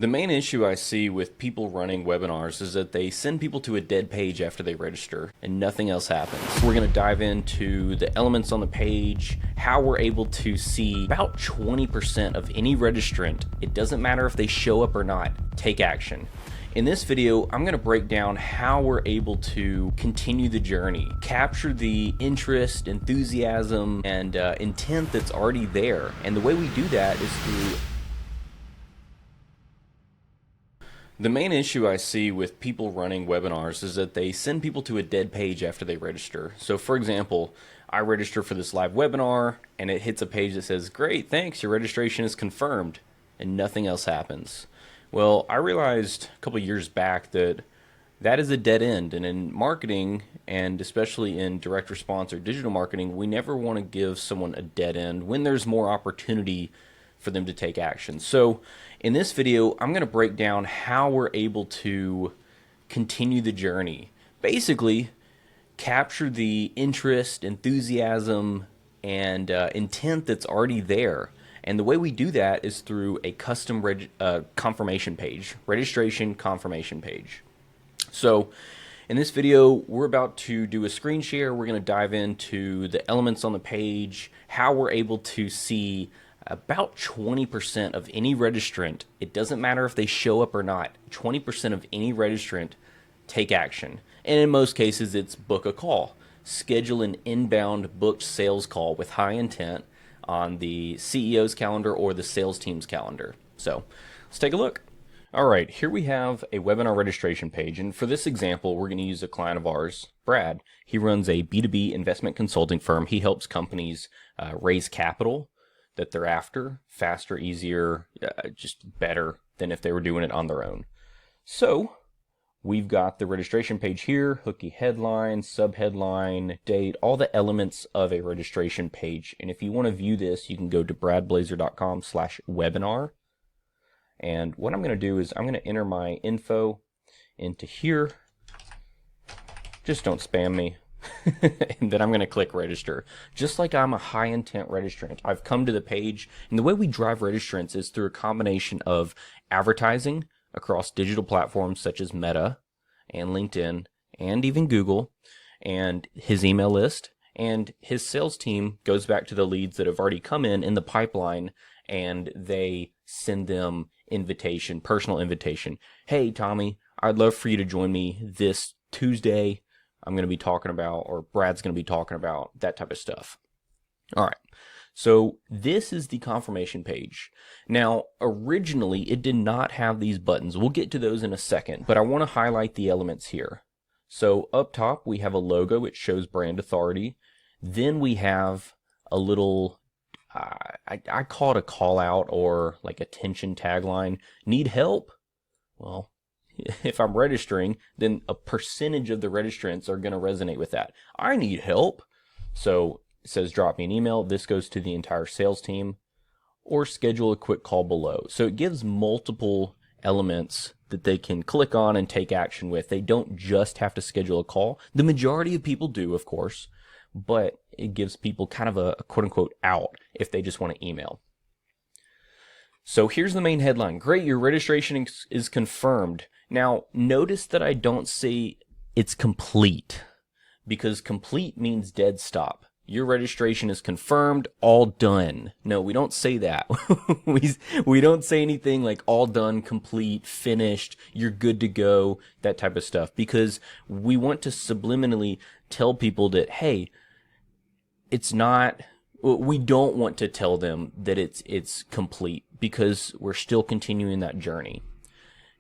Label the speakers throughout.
Speaker 1: The main issue I see with people running webinars is that they send people to a dead page after they register and nothing else happens. We're going to dive into the elements on the page, how we're able to see about 20% of any registrant, it doesn't matter if they show up or not, take action. In this video, I'm going to break down how we're able to continue the journey, capture the interest, enthusiasm, and intent that's already there. And the way we do that is through The main issue I see with people running webinars is that they send people to a dead page after they register. So for example, I register for this live webinar and it hits a page that says, "Great, thanks, your registration is confirmed," and nothing else happens. Well, I realized a couple years back that that is a dead end, and in marketing, and especially in direct response or digital marketing, we never want to give someone a dead end when there's more opportunity for them to take action. So in this video, I'm going to break down how we're able to continue the journey. Basically, capture the interest, enthusiasm, and intent that's already there. And the way we do that is through a custom confirmation page, registration confirmation page. So in this video, we're about to do a screen share. We're going to dive into the elements on the page, how we're able to see about 20% of any registrant, it doesn't matter if they show up or not, 20% of any registrant take action. And in most cases, it's book a call. Schedule an inbound booked sales call with high intent on the CEO's calendar or the sales team's calendar. So let's take a look. All right, here we have a webinar registration page. And for this example, we're going to use a client of ours, Brad. He runs a B2B investment consulting firm. He helps companies raise capital that they're after, faster, easier, just better than if they were doing it on their own. So we've got the registration page here, hooky headline, subheadline, date, all the elements of a registration page. And if you want to view this, you can go to bradblazer.com/webinar. And what I'm going to do is I'm going to enter my info into here. Just don't spam me. And then I'm going to click register. Just like I'm a high intent registrant, I've come to the page, and the way we drive registrants is through a combination of advertising across digital platforms such as Meta and LinkedIn and even Google, and his email list, and his sales team goes back to the leads that have already come in the pipeline, and they send them personal invitation. "Hey Tommy, I'd love for you to join me this Tuesday. I'm going to be talking about, or Brad's going to be talking about," that type of stuff. All right. So this is the confirmation page. Now, originally it did not have these buttons. We'll get to those in a second, but I want to highlight the elements here. So up top, we have a logo which shows brand authority. Then we have a little, I call it a call out or like attention tagline. "Need help?" Well, if I'm registering, then a percentage of the registrants are going to resonate with that. "I need help." So it says drop me an email. This goes to the entire sales team, or schedule a quick call below. So it gives multiple elements that they can click on and take action with. They don't just have to schedule a call. The majority of people do, of course, but it gives people kind of a quote unquote out if they just want to email. So here's the main headline. "Great, your registration is confirmed." Now, notice that I don't say it's complete, because complete means dead stop. Your registration is confirmed, all done. No, we don't say that. we don't say anything like all done, complete, finished, you're good to go, that type of stuff, because we want to subliminally tell people that, hey, it's not, we don't want to tell them that it's complete, because we're still continuing that journey.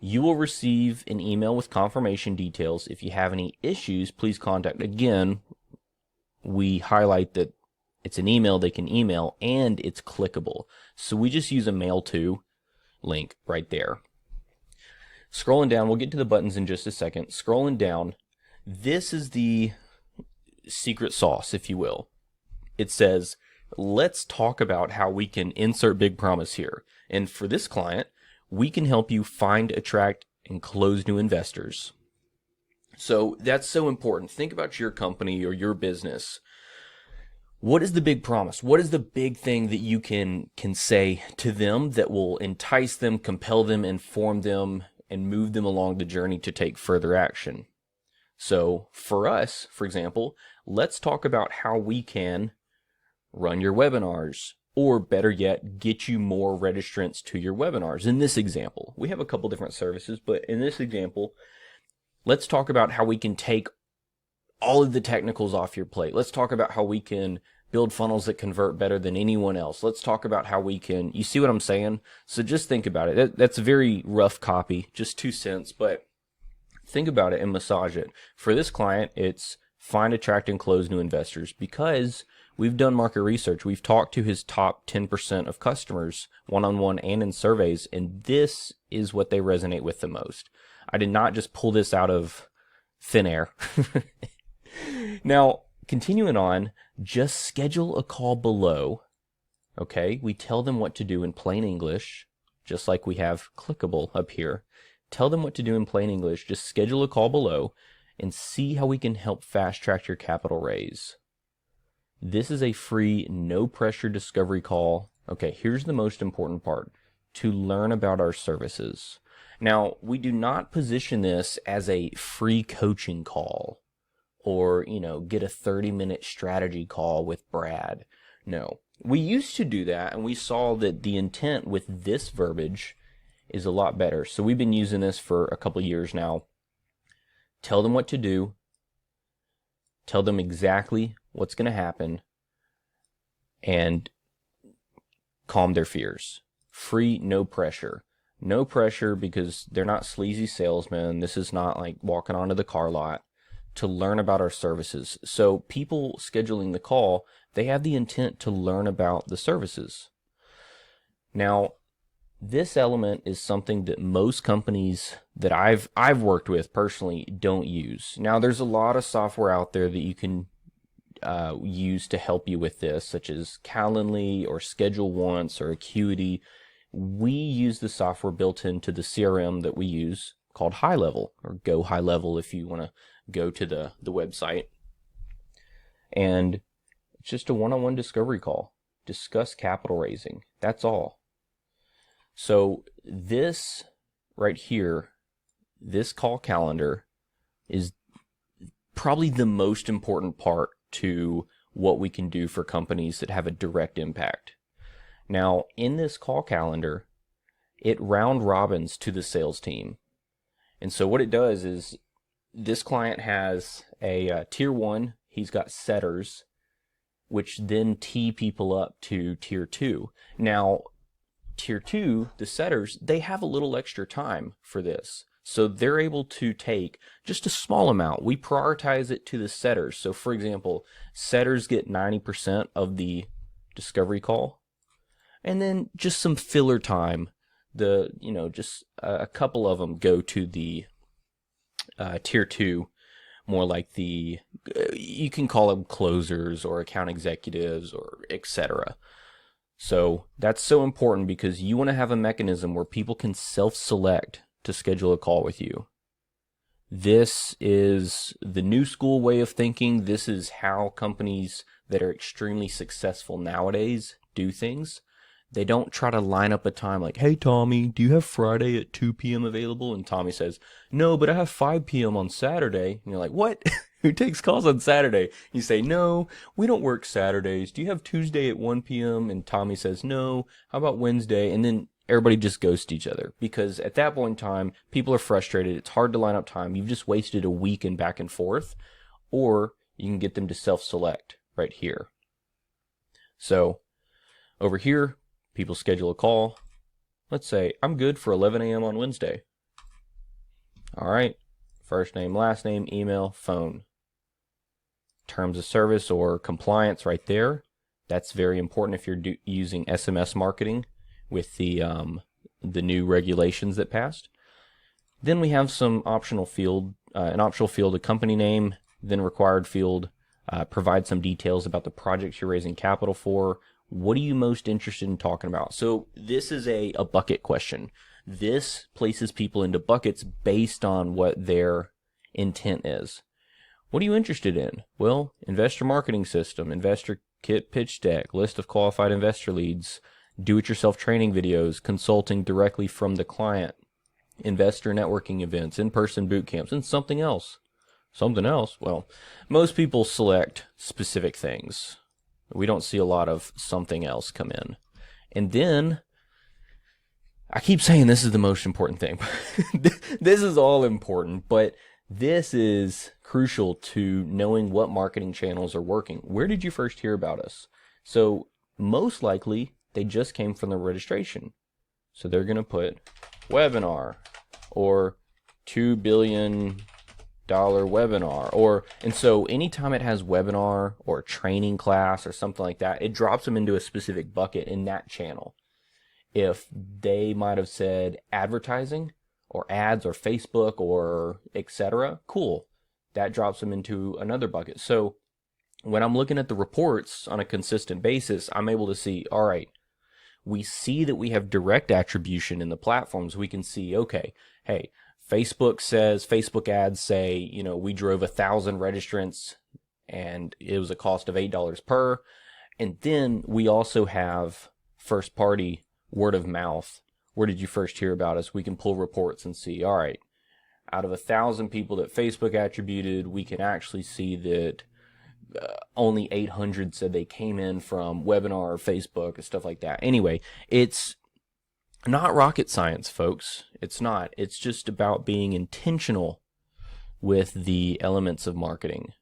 Speaker 1: You will receive an email with confirmation details. If you have any issues, please contact. Again, we highlight that it's an email they can email and it's clickable. So we just use a mail to link right there. Scrolling down, we'll get to the buttons in just a second. Scrolling down, this is the secret sauce, if you will. It says, let's talk about how we can insert big promise here. And for this client, we can help you find, attract, and close new investors. So that's so important. Think about your company or your business. What is the big promise? What is the big thing that you can say to them that will entice them, compel them, inform them, and move them along the journey to take further action? So for us, for example, let's talk about how we can run your webinars, or better yet, get you more registrants to your webinars. In this example, we have a couple different services, but in this example, let's talk about how we can take all of the technicals off your plate. Let's talk about how we can build funnels that convert better than anyone else. Let's talk about how we can, you see what I'm saying? So just think about it. That's a very rough copy, just 2 cents, but think about it and massage it. For this client, it's find, attract, and close new investors, because we've done market research. We've talked to his top 10% of customers one-on-one and in surveys, and this is what they resonate with the most. I did not just pull this out of thin air. Now, continuing on, just schedule a call below. Okay, we tell them what to do in plain English, just like we have clickable up here. Tell them what to do in plain English. Just schedule a call below and see how we can help fast track your capital raise. This is a free, no pressure discovery call. Okay, here's the most important part: to learn about our services. Now, we do not position this as a free coaching call, or, get a 30-minute strategy call with Brad. No, we used to do that, and we saw that the intent with this verbiage is a lot better. So we've been using this for a couple years now. Tell them what to do. Tell them exactly what's going to happen, and calm their fears. Free, no pressure. No pressure, because they're not sleazy salesmen. This is not like walking onto the car lot. To learn about our services. So people scheduling the call, they have the intent to learn about the services. Now, this element is something that most companies that I've worked with personally don't use. Now, there's a lot of software out there that you can use to help you with this, such as Calendly or Schedule Once or Acuity. We use the software built into the CRM that we use called High Level, or Go High Level if you want to go to the website. And it's just a one-on-one discovery call. Discuss capital raising. That's all. So this right here, this call calendar, is probably the most important part to what we can do for companies that have a direct impact. Now, in this call calendar, it round robins to the sales team. And so what it does is, this client has a tier 1. He's got setters, which then tee people up to tier 2. Now, tier 2, the setters, they have a little extra time for this. So they're able to take just a small amount. We prioritize it to the setters. So for example, setters get 90% of the discovery call. And then just some filler time. Just a couple of them go to the tier 2, more like you can call them closers or account executives or etc. So that's so important, because you want to have a mechanism where people can self-select to schedule a call with you. This is the new school way of thinking. This is how companies that are extremely successful nowadays do things. They don't try to line up a time like, hey, Tommy, do you have Friday at 2 p.m. available? And Tommy says, no, but I have 5 p.m. on Saturday. And you're like, what? Who takes calls on Saturday? You say, no, we don't work Saturdays. Do you have Tuesday at 1 p.m.? And Tommy says, no. How about Wednesday? And then everybody just ghosts each other, because at that point in time, people are frustrated. It's hard to line up time. You've just wasted a week in back and forth. Or you can get them to self-select right here. So over here, people schedule a call. Let's say, I'm good for 11 a.m. on Wednesday. All right. First name, last name, email, phone. Terms of service or compliance right there. That's very important if you're using SMS marketing with the new regulations that passed. Then we have some optional field, an optional field, a company name, then required field, provide some details about the projects you're raising capital for. What are you most interested in talking about? So this is a bucket question. This places people into buckets based on what their intent is. What are you interested in? Well, investor marketing system, investor kit pitch deck, list of qualified investor leads, do-it-yourself training videos, consulting directly from the client, investor networking events, in-person boot camps, and something else. Something else? Well, most people select specific things. We don't see a lot of something else come in. And then, I keep saying this is the most important thing. This is all important, but this is crucial to knowing what marketing channels are working. Where did you first hear about us? So most likely they just came from the registration. So they're going to put webinar or $2 billion webinar, and so anytime it has webinar or training class or something like that, it drops them into a specific bucket in that channel. If they might have said advertising or ads or Facebook or etc., cool. That drops them into another bucket. So when I'm looking at the reports on a consistent basis, I'm able to see, all right, we see that we have direct attribution in the platforms. We can see, okay, hey, Facebook ads say, we drove 1,000 registrants and it was a cost of $8 per. And then we also have first party word of mouth. Where did you first hear about us? We can pull reports and see, all right, out of 1,000 people that Facebook attributed, we can actually see that only 800 said they came in from webinar or Facebook and stuff like that. Anyway, it's not rocket science, folks. It's not. It's just about being intentional with the elements of marketing.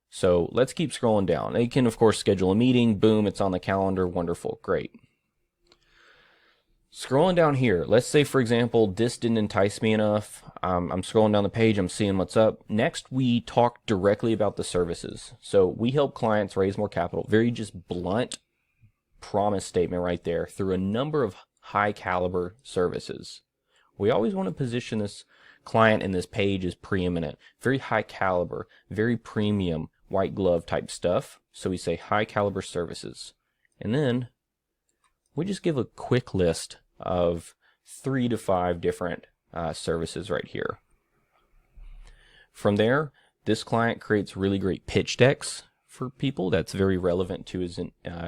Speaker 1: So let's keep scrolling down. You can, of course, schedule a meeting. Boom, it's on the calendar. Wonderful. Great. Scrolling down here, let's say, for example, this didn't entice me enough. I'm scrolling down the page. I'm seeing what's up. Next, we talk directly about the services. So we help clients raise more capital. Very just blunt promise statement right there through a number of high caliber services. We always want to position this client in this page as preeminent, very high caliber, very premium, white glove type stuff. So we say high caliber services. And then we just give a quick list of 3 to 5 different services right here. From there, this client creates really great pitch decks for people. That's very relevant to his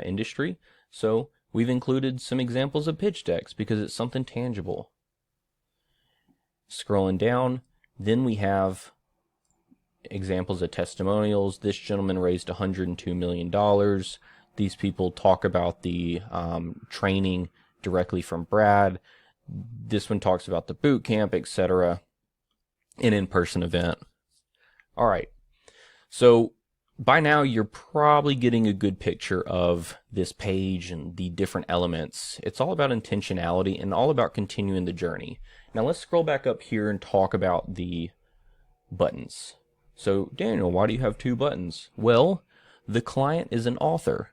Speaker 1: industry. So we've included some examples of pitch decks because it's something tangible. Scrolling down, then we have examples of testimonials. This gentleman raised $102 million. These people talk about the training directly from Brad. This one talks about the boot camp, etc. An in-person event. All right. So by now you're probably getting a good picture of this page and the different elements. It's all about intentionality and all about continuing the journey. Now let's scroll back up here and talk about the buttons. So Daniel, why do you have 2 buttons? Well, the client is an author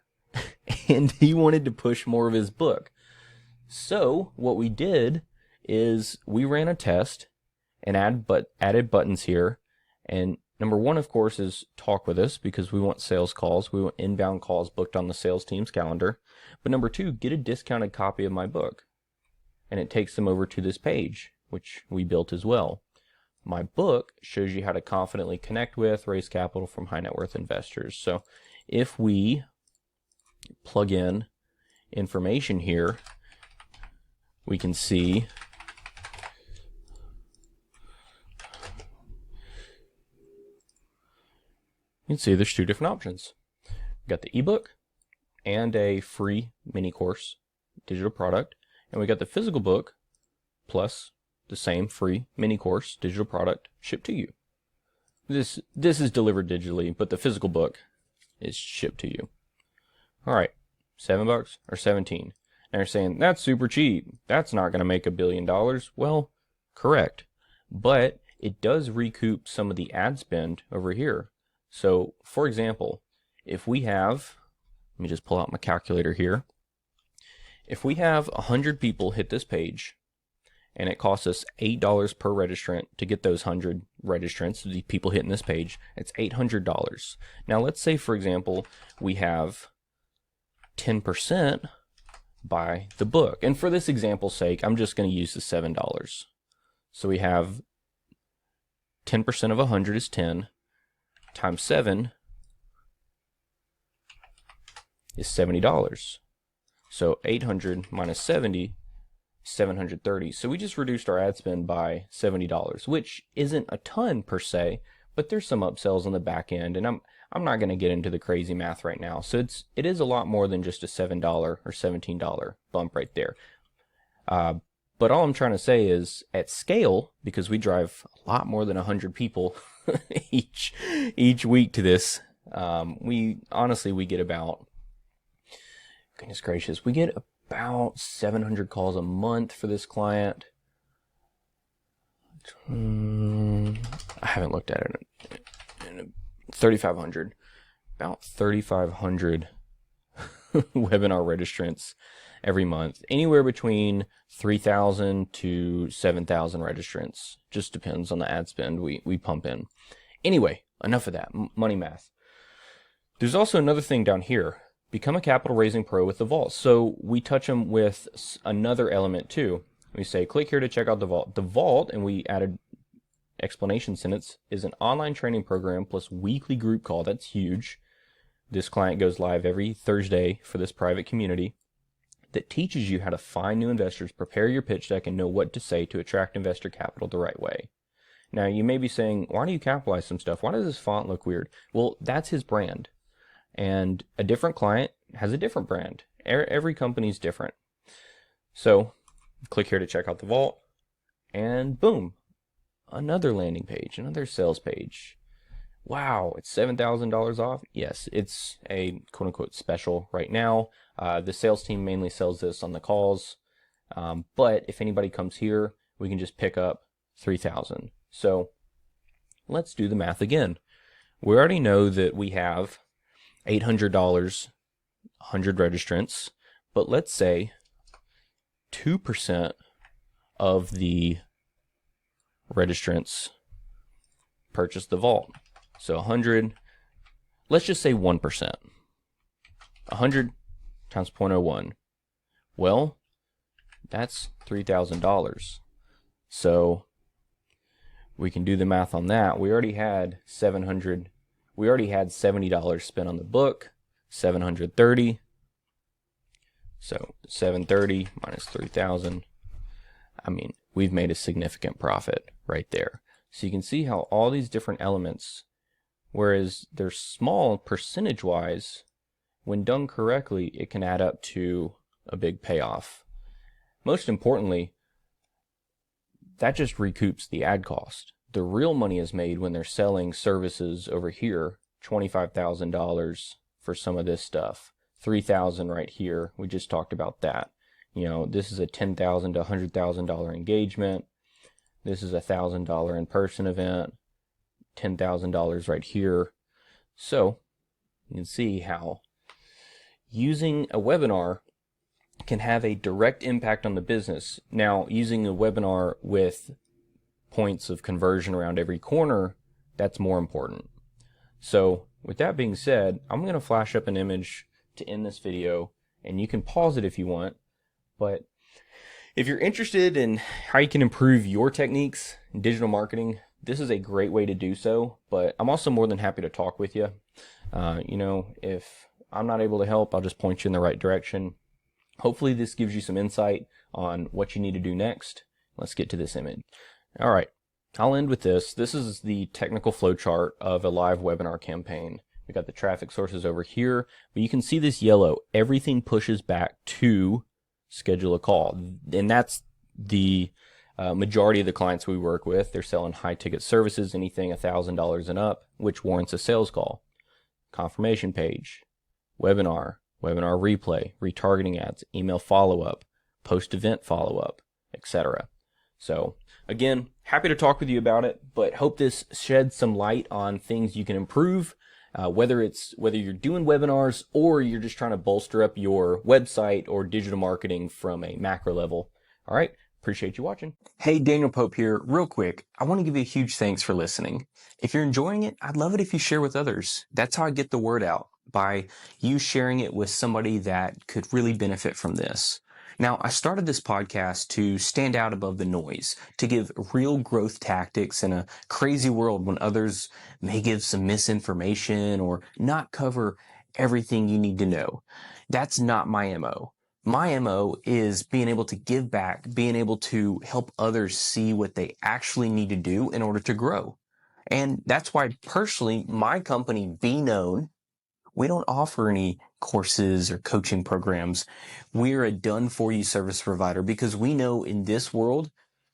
Speaker 1: and he wanted to push more of his book. So what we did is we ran a test and added buttons here. And number 1, of course, is talk with us because we want sales calls. We want inbound calls booked on the sales team's calendar. But number 2, get a discounted copy of my book. And it takes them over to this page, which we built as well. My book shows you how to confidently connect with, raise capital from high net worth investors. So if we plug in information here, we can see there's 2 different options. We got the ebook and a free mini course digital product, and we got the physical book plus the same free mini course digital product shipped to you. This is delivered digitally, but the physical book is shipped to you. All right, $7 or 17. And they're saying that's super cheap. That's not going to make $1 billion. Well, correct, but it does recoup some of the ad spend over here. So, for example, if we have, let me just pull out my calculator here. If we have 100 people hit this page, and it costs us $8 per registrant to get those 100 registrants, the people hitting this page, it's $800. Now, let's say, for example, we have 10% buy the book. And for this example's sake, I'm just going to use the $7. So we have 10% of 100 is 10 times 7 is $70. So 800 minus 70, 730. So we just reduced our ad spend by $70, which isn't a ton per se, but there's some upsells on the back end, and I'm not going to get into the crazy math right now. So it is a lot more than just a $7 or $17 bump right there. But all I'm trying to say is at scale, because we drive a lot more than 100 people each week to this, we get about, goodness gracious, we get about 700 calls a month for this client. I haven't looked at it in 3,500. About 3,500 webinar registrants every month. Anywhere between 3,000 to 7,000 registrants. Just depends on the ad spend we pump in. Anyway, enough of that. Money math. There's also another thing down here. Become a capital raising pro with the vault. So we touch them with another element too. We say, click here to check out the vault. The vault, and we added explanation sentence, is an online training program plus weekly group call. That's huge. This client goes live every Thursday for this private community that teaches you how to find new investors, prepare your pitch deck, and know what to say to attract investor capital the right way. Now, you may be saying, why do you capitalize some stuff? Why does this font look weird? Well, that's his brand. And a different client has a different brand. Every company's different. So, click here to check out the vault, and boom, another landing page, another sales page. Wow, it's $7,000 off? Yes, it's a quote-unquote special right now. The sales team mainly sells this on the calls, but if anybody comes here, we can just pick up $3,000. So let's do the math again. We already know that we have $800, 100 registrants, but let's say 2% of the registrants purchase the vault. So 100, let's just say 1%. 100 times 0.01. Well, that's $3,000. So we can do the math on that. We already had $70 spent on the book, 730. So 730 minus 3,000. I mean, we've made a significant profit right there. So you can see how all these different elements, whereas they're small percentage-wise, when done correctly, it can add up to a big payoff. Most importantly, that just recoups the ad cost. The real money is made when they're selling services over here, $25,000 for some of this stuff, $3,000 right here. We just talked about that. You know, this is a $10,000 to $100,000 engagement. This is a $1,000 in-person event, $10,000 right here. So you can see how using a webinar can have a direct impact on the business. Now, using a webinar with points of conversion around every corner, that's more important. So with that being said, I'm going to flash up an image to end this video, and you can pause it if you want. But if you're interested in how you can improve your techniques in digital marketing, this is a great way to do so. But I'm also more than happy to talk with you. You know, if I'm not able to help, I'll just point you in the right direction. Hopefully this gives you some insight on what you need to do next. Let's get to this image. All right, I'll end with this. This is the technical flowchart of a live webinar campaign. We got the traffic sources over here, but you can see this yellow. Everything pushes back to schedule a call, and that's the majority of the clients we work with. They're selling high ticket services, anything $1,000 and up, which warrants a sales call. Confirmation page, webinar replay, retargeting ads, email follow-up, post-event follow-up, etc. So again, happy to talk with you about it, but hope this sheds some light on things you can improve, whether you're doing webinars or you're just trying to bolster up your website or digital marketing from a macro level. All right, appreciate you watching. Hey, Daniel Pope here. Real quick, I want to give you a huge thanks for listening. If you're enjoying it, I'd love it if you share with others. That's how I get the word out, by you sharing it with somebody that could really benefit from this. Now, I started this podcast to stand out above the noise, to give real growth tactics in a crazy world when others may give some misinformation or not cover everything you need to know. That's not my MO. My MO is being able to give back, being able to help others see what they actually need to do in order to grow. And that's why personally, my company, Be Known, we don't offer any courses or coaching programs. We're a done-for-you service provider because we know in this world,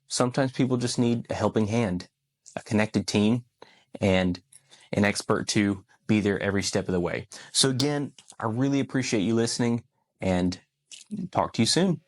Speaker 1: sometimes people just need a helping hand, a connected team, and an expert to be there every step of the way. So again, I really appreciate you listening, and talk to you soon.